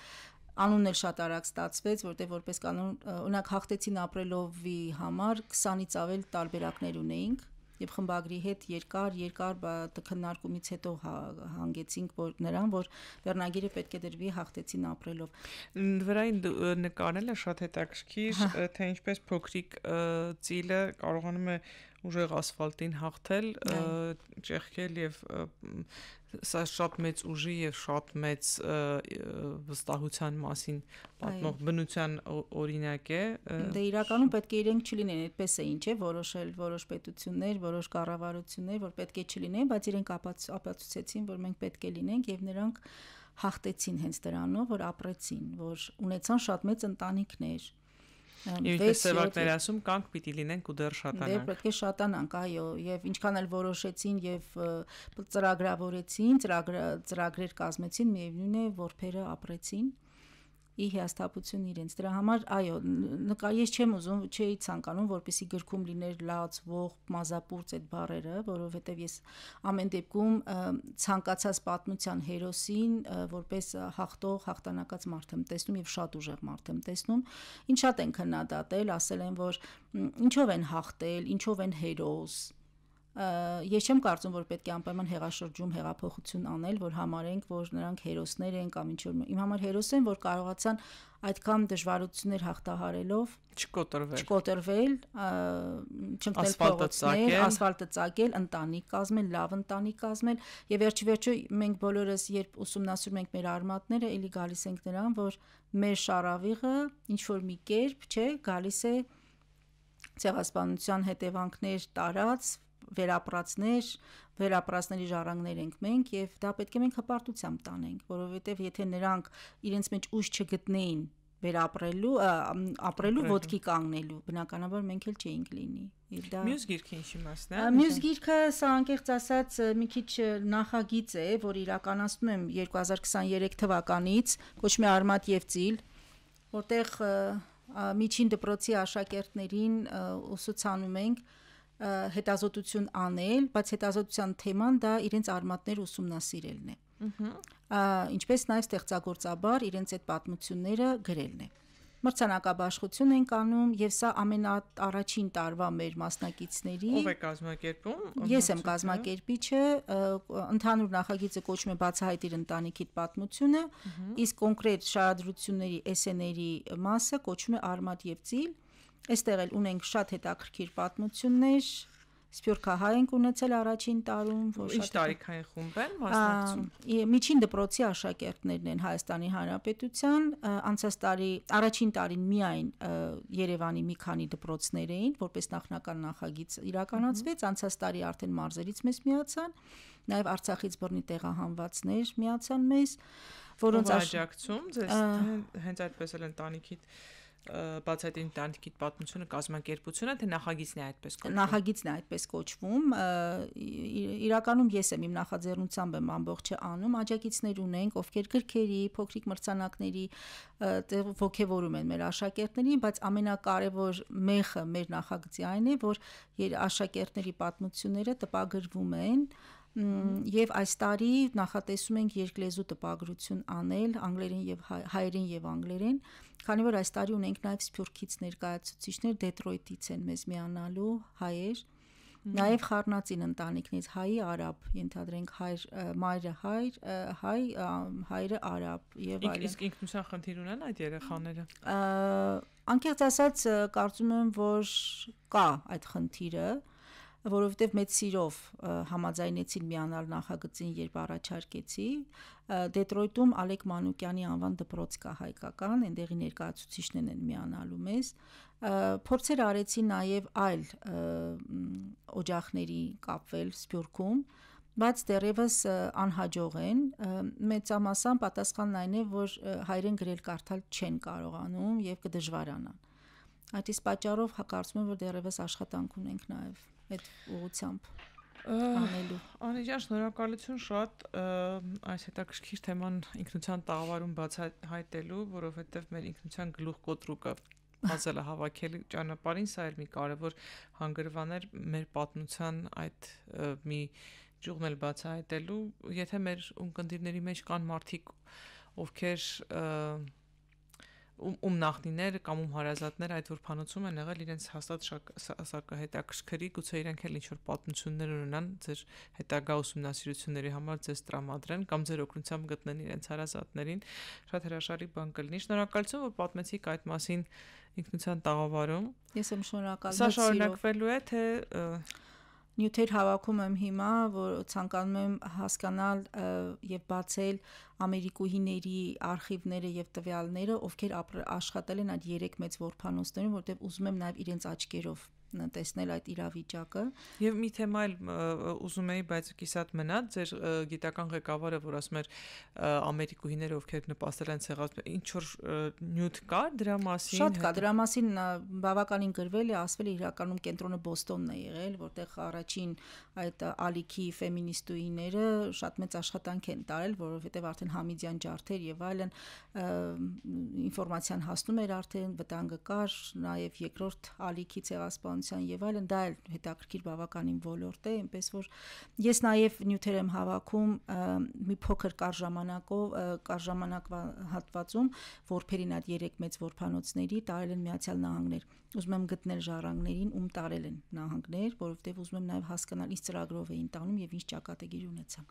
Անունն էլ շատ արագ ստացվեց, որտեղ որպես կանոն, օրինակ հաղթեցին ապրելովի համար 20-ից ավել տարբերակներ ունեինք եւ խմբագրի հետ երկար քննարկումից հետո հանգեցինք նրան, որ վերնագիրը պետք է դրվի հաղթեցին ապրելով։ Վրային նկարելը շատ հետաքրքիր, թե ինչպես փոքրիկ ծիլը կարողանում է ուժեղ ասֆալտին հաղթել, ճեղքել եւ սա շատ մեծ ուժի եւ շատ մեծ վստահության մասին պատմող բնության օրինակ է։ Դե իրականում պետք է իրենք չլինեն, այդպես էին, չէ՞, որոշել որոշ պետություններ, որոշ կառավարություններ, որ պետք է չլինեն, բայց իրենք ապացուցեցին, որ մենք պետք է լինենք եւ նրանք հաղթեցին հենց դրանով, որ ապրեցին, որ ունեցան շատ մեծ ընտանիքներ։ Ինչպես սևակներ ասում, կանք պիտի լինենք ու դեռ շատանանք։ Դե պետք է շատանանք, այո, եւ ինչքան էլ որոշեցին եւ ծրագրավորեցին, ծրագրեր կազմեցին, միևնույն է, որբերը ապրեցին ի հիասթափություն իրենց։ Դրա համար, այո, ես չեմ ուզում, չէի ցանկանում, որպեսի գրքում լիներ լաց, ողբ, մազապուրծ այդ բառերը, որովհետև ես ամեն դեպքում ցանկացած պատմության հերոսին որպես հաղթող, հաղթանակած մարդ եմ տեսնում եւ շատ ուժեղ մարդ եմ տեսնում։ Ինչ շատ են քննադատել, ասել են, որ ինչով են հաղթել, ինչով են հերոս։ Ես չեմ կարծում, որ պետք է անպայման հեղաշրջում հեղափոխություն անել, որ համարենք, որ նրանք հերոսներ են կամ ինչ որ իմ համար հերոս են, որ կարողացան այդքան դժվարություններ հաղթահարելով չկոտրվել, չընկնել փողոցներ, ասֆալտը ծագել, ընտանիք կազմել, լավ ընտանիք կազմել եւ վերջիվերջո մենք բոլորս երբ ուսումնասիրում ենք մեր արմատները, էլի գալիս ենք նրան, որ մեր շարավիղը ինչ որ մի կերպ, չէ, գալիս է ցեղասպանության հետևանքներ տարած վերապրածների ժառանգներ ենք մենք եւ դա պետք է մենք հպարտությամբ տանենք, որովհետեւ եթե նրանք իրենց մեջ ուժ չգտնեին ապրելու ոտքի կանգնելու, բնականաբար մենք էլ չէինք լինի։ Մյուս գիրքը ինչի մասն է։ Մյուս գիրքը սա անկեղծ ասած մի քիչ նախագիծ է, որ իրականացնում եմ 2023 թվականից, կոչվում է Արմատ եւ ծիլ, որտեղ միջին դպրոցի աշակերտներին ուսուցանում ենք հետազոտություն անել, բայց հետազոտության թեման դա իրենց արմատներ ուսումնասիրելն է։ Ինչպես նաև ստեղծագործաբար իրենց այդ պատմությունները գրելն է։ Մրցանակաբաշխություն ենք անում եւ սա ամենաառաջին տարվա մեր մասնակիցների։ Ով է կազմակերպում։ Ես եմ կազմակերպիչը, ընդհանուր նախագիծը կոչվում է Բացահայտիր ընտանիքիդ պատմությունը, իսկ կոնկրետ շարադրությունների էսսեների մասը կոչվում է Արմատ եւ ծիլ։ Այստեղ էլ ունենք շատ հետաքրքիր պատմություններ, Սփյուռքահայ ենք ունեցել առաջին տարում, որ շատ տարիքային խումբ են մասնակցում։ Միջին դպրոցի աշակերտներն են Հայաստանի Հանրապետության, անցած տարի առաջին տարին միայն Երևանի մի քանի դպրոցներ էին, որպես նախնական նախագիծ իրականացվեց, անցած տարի արդեն մարզերից մեզ միացան, նաև Արցախից բռնի տեղահանվածներ միացան մեզ, որոնց աջակցում ձեզ հենց այդպես էլ ընտանիքիդ Բացահայտիր ընտանիքիդ պատմությունը կազմակերպությունը, թե նախագիծն է այդպես կոչվում։ Նախագիծն է այդպես կոչվում։ Իրականում ես եմ իմ նախաձեռնությամբ եմ ամբողջը անում, աջակիցներ ունենք, ովքեր գրքերի, փոքրիկ մրցանակների ողջևորում են մեր աշակերտներին, բայց ամենակարևոր մեխը մեր նախագծի այն է, որ աշակերտների պատմությունները տպագրվում են եւ այս տարի նախատեսում ենք երկլեզու տպագրություն անել անգլերեն եւ հայերեն եւ անգլերեն, քանի որ այս տարի ունենք նաեւ Սփյուռքից ներկայացուցիչներ, Դեթրոյթից են մեզ միանալու հայեր, նաեւ Խառնածին ընտանիքներից հայի արաբ, ենթադրենք մայրը հայրը արաբ եւ այլն։ Իսկ ինքնության խնդիր ունեն այդ երեխաները։ Անկեղծ ասած կարծում եմ, որ կա այդ խնդիրը, որովհետև մեծ սիրով համաձայնեցին միանալ նախագծին, երբ առաջարկեցի։ Դեթրոյթում Ալեք Մանուկյանի անվան դպրոց կա հայկական, այնտեղի ներկայացուցիչներն են միանալու մեզ։ Փորձեր արեցի նաև այլ օջախների կապվել Սփյուռքում, բայց դեռևս անհաջող են։ Մեծամասամբ պատասխանն այն է, որ հայերեն գրել կարդալ չեն կարողանում եւ կդժվարանան։ Այդ իսկ պատճառով կարծում եմ, որ դեռևս աշխատանք ունենք նաև այդ ուղղությամբ անելու։ Անի ջան, շնորհակալություն շատ այս հետաքրքիր թեման ինքնության տաղավարում բացահայտելու, որովհետև մեր ինքնության գլուխկոտրուկը բացելը հավաքել ճանապարհին, սա էլ մի կարևոր հանգրվան էր մեր պատմության այդ մի ճյուղն էլ բացահայտելու, եթե մեր ունկնդիրների մեջ կան մարդիկ, ովքեր նախնիներ կամ հարազատներ այդ որ փանոցում են եղել, իրենց հաստատ հետաքրքրի, գուցե իրենք էլ ինչ-որ պատմություններ ունենան ձեր հետագա ուսումնասիրությունների համար ձեզ տրամադրեն կամ ձեր օգնությամբ գտնեն իրենց հարազատներին, շատ հրաշալի բան կլինի։ Շնորհակալություն, որ պատմեցիք այդ մասին ինքնության տաղավարում։ Ես եմ շնորհակալ։ Սա շարունակվելու է, թե նյութեր հավաքում եմ հիմա, որ ցանկանում եմ հասկանալ եւ բացել ամերիկուհիների արխիվները եւ տվյալները, ովքեր աշխատել են այդ 3 մեծ որփանոցներում, որտեղ ուզում եմ նաեւ իրենց աչքերով տեսնել այդ իրավիճակը։ Եվ մի թեմա էլ ուզում էի, բայց կիսատ մնաց, ձեր գիտական ղեկավարը, որ ասում էր ամերիկուհիները, ովքեր նպաստել են ցեղասպան, ինչ որ նյութ կա դրա մասին։ Շատ կա, դրա մասին բավականին գրվել է, ասվել է իրականում կենտրոնը Բոստոնն է եղել, որտեղ առաջին այդ ալիքի ֆեմինիստուհիները շատ մեծ աշխատանք են տարել, որովհետև արդեն Համիդյան ջարդեր եւ այլն ինֆորմացիան հասնում էր արդեն, վտանգը կար, նաեւ երկրորդ ալիքի ցեղասպան գրականության եւ այլն, դա էլ հետաքրքիր բավականին ոլորտ է, այնպես որ ես նաեւ նյութեր եմ հավաքում մի փոքր կարժամանակվա հատվածում, որբերին այդ 3 մեծ որբանոցների տարել են Միացյալ Նահանգներ։ Ուզում եմ գտնել ժառանգներին, ում տարել են նահանգներ, որովհետեւ ուզում եմ նաեւ հասկանալ ինչ ծրագրով էին տանում եւ ինչ ճակատագիր ունեցան։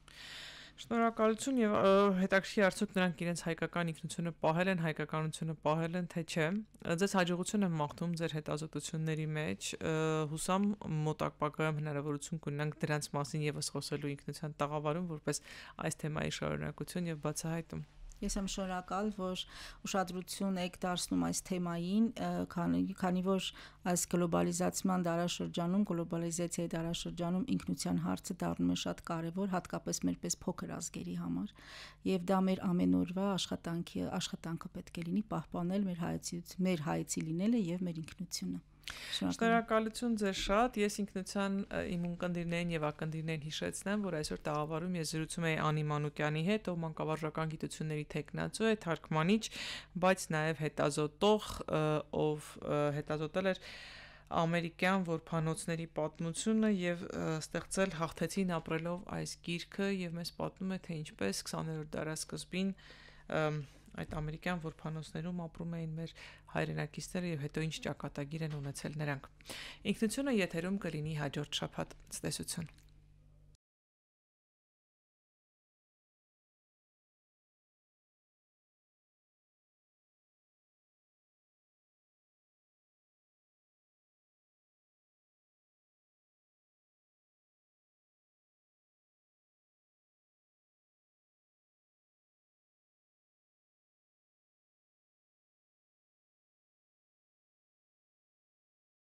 Շնորհակալություն եւ հետաքրքիր արդյոք նրանք իրենց հայկական ինքնությունը պահել են, հայկականությունը պահել են, թե չէ։ Ձեզ հաջողություն եմ մաղթում ձեր հետազոտությունների մեջ, հուսամ մոտ ապագայում հնարավորություն կունենանք դրանց մասին եւս խոսելու ինքնության տաղավարում, որպես այս թեմայի շարունակություն եւ բացահայտում։ Ես եմ շնորհակալ, որ ուշադրություն եք դարձնում այս թեմային, քանի որ այս գլոբալիզացիան դարաշրջանում, գլոբալիզացիայի դարաշրջանում ինքնության հարցը դառնում է շատ կարևոր, հատկապես մերպես փոքր ազգերի համար, եւ դա մեր ամենօրվա աշխատանքը պետք է լինի պահպանել մեր հայեցի լինելը եւ մեր ինքնությունը։ Շնորհակալություն ձեզ շատ։ Ես ինքնության իմ ունկնդիրներին եւ ակնդիրներին հիշեցնեմ, որ այսօր տաղավարում ես զրուցում էի Անի Մանուկյանի հետ, ով մանկավարժական գիտությունների թեկնածու է, թարգմանիչ, բայց նաեւ հետազոտող, ով հետազոտել էր ամերիկյան որբանոցների պատմությունը եւ ստեղծել Հաղթեցին ապրելով այս գիրքը եւ մեզ պատմում է, թե ինչպես 20-րդ դարասկզբին այդ ամերիկյան որբանոցներում ապրում էին մեր հայրենակիցները եւ հետո ինչ ճակատագիր են ունեցել նրանք։ Ինքնությունը եթերում կլինի հաջորդ շաբաթ։ Ցտեսություն։